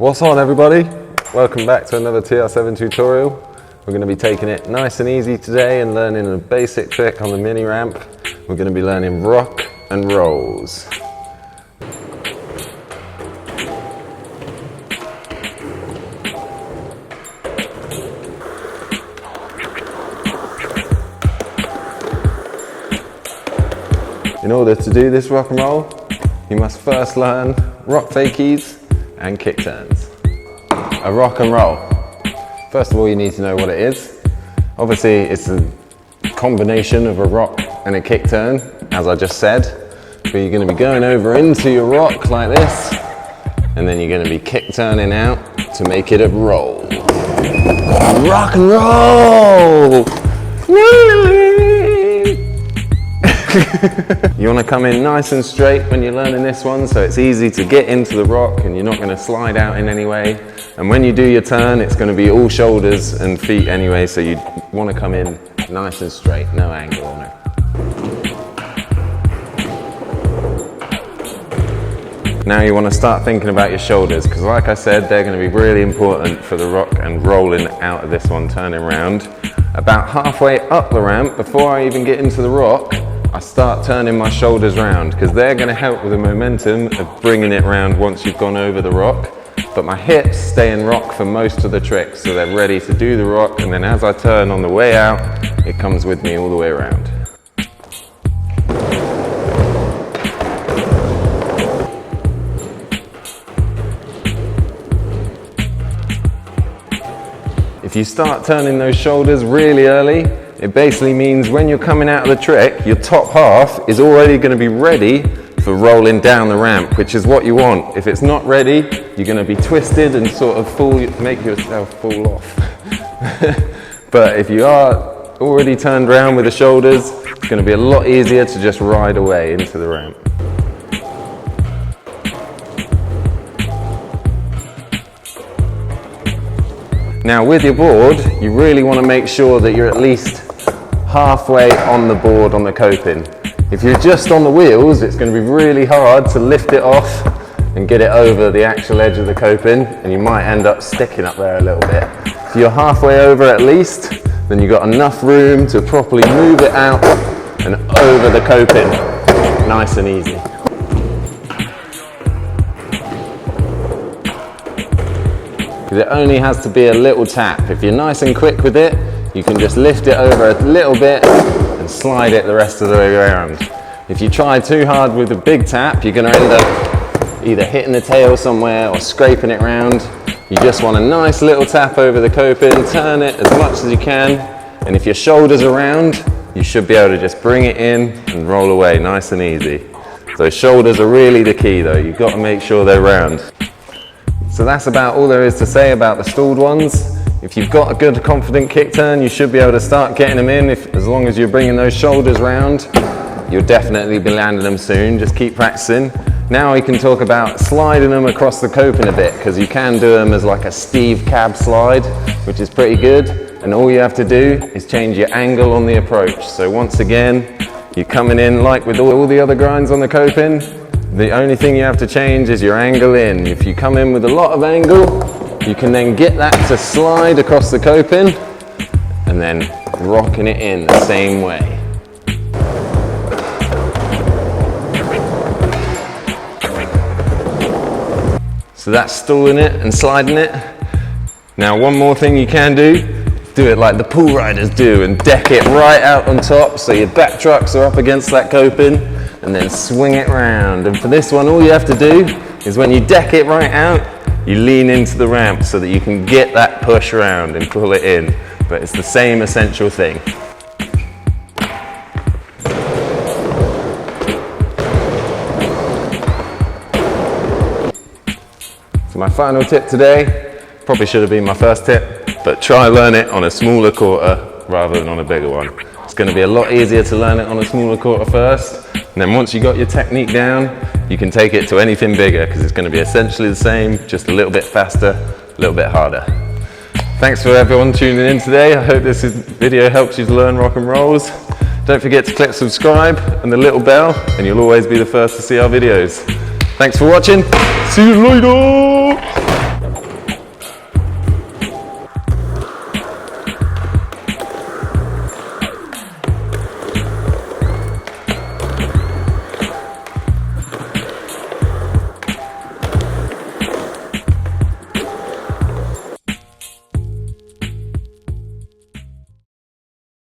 What's on, everybody? Welcome back to another TR7 tutorial. We're going to be taking it nice and easy today and learning a basic trick on the mini ramp. We're going to be learning rock and rolls. In order to do this rock and roll, you must first learn rock fakies and kick turns. A rock and roll. First of all, you need to know what it is. Obviously, it's a combination of a rock and a kick turn, as I just said. But you're going to be going over into your rock like this, and then you're going to be kick turning out to make it a roll. Rock and roll! You want to come in nice and straight when you're learning this one, so it's easy to get into the rock and you're not going to slide out in any way. And when you do your turn, it's going to be all shoulders and feet anyway, so you want to come in nice and straight, no angle on it. Now you want to start thinking about your shoulders, because like I said, they're going to be really important for the rock and rolling out of this one, turning around. About halfway up the ramp, before I even get into the rock, I start turning my shoulders round, because they're going to help with the momentum of bringing it round once you've gone over the rock. But my hips stay in rock for most of the tricks, so they're ready to do the rock, and then as I turn on the way out, it comes with me all the way around. If you start turning those shoulders really early, it basically means when you're coming out of the trick, your top half is already going to be ready for rolling down the ramp, which is what you want. If it's not ready, you're going to be twisted and sort of make yourself fall off. But if you are already turned around with the shoulders, it's going to be a lot easier to just ride away into the ramp. Now with your board, you really want to make sure that you're at least halfway on the board on the coping. If you're just on the wheels, it's going to be really hard to lift it off and get it over the actual edge of the coping, and you might end up sticking up there a little bit. If you're halfway over at least, then you've got enough room to properly move it out and over the coping, nice and easy. It only has to be a little tap. If you're nice and quick with it, you can just lift it over a little bit and slide it the rest of the way around. If you try too hard with a big tap, you're going to end up either hitting the tail somewhere or scraping it round. You just want a nice little tap over the coping, turn it as much as you can, and if your shoulders are round, you should be able to just bring it in and roll away nice and easy. So shoulders are really the key though, you've got to make sure they're round. So that's about all there is to say about the stalled ones. If you've got a good confident kick turn, you should be able to start getting them in. As long as you're bringing those shoulders round, you'll definitely be landing them soon. Just keep practicing. Now we can talk about sliding them across the coping a bit, because you can do them as like a Steve cab slide, which is pretty good. And all you have to do is change your angle on the approach. So once again, you're coming in like with all the other grinds on the coping. The only thing you have to change is your angle in. If you come in with a lot of angle, you can then get that to slide across the coping and then rocking it in the same way. So that's stalling it and sliding it. Now one more thing you can do it like the pool riders do and deck it right out on top so your back trucks are up against that coping, and then swing it round. And for this one, all you have to do is when you deck it right out, you lean into the ramp so that you can get that push around and pull it in. But it's the same essential thing. So my final tip today, probably should have been my first tip, but try learn it on a smaller quarter rather than on a bigger one. It's going to be a lot easier to learn it on a smaller quarter first, and then once you got your technique down, you can take it to anything bigger, because it's going to be essentially the same, just a little bit faster, a little bit harder. Thanks for everyone tuning in today. I hope this video helps you to learn rock and rolls. Don't forget to click subscribe and the little bell, and you'll always be the first to see our videos. Thanks for watching. See you later.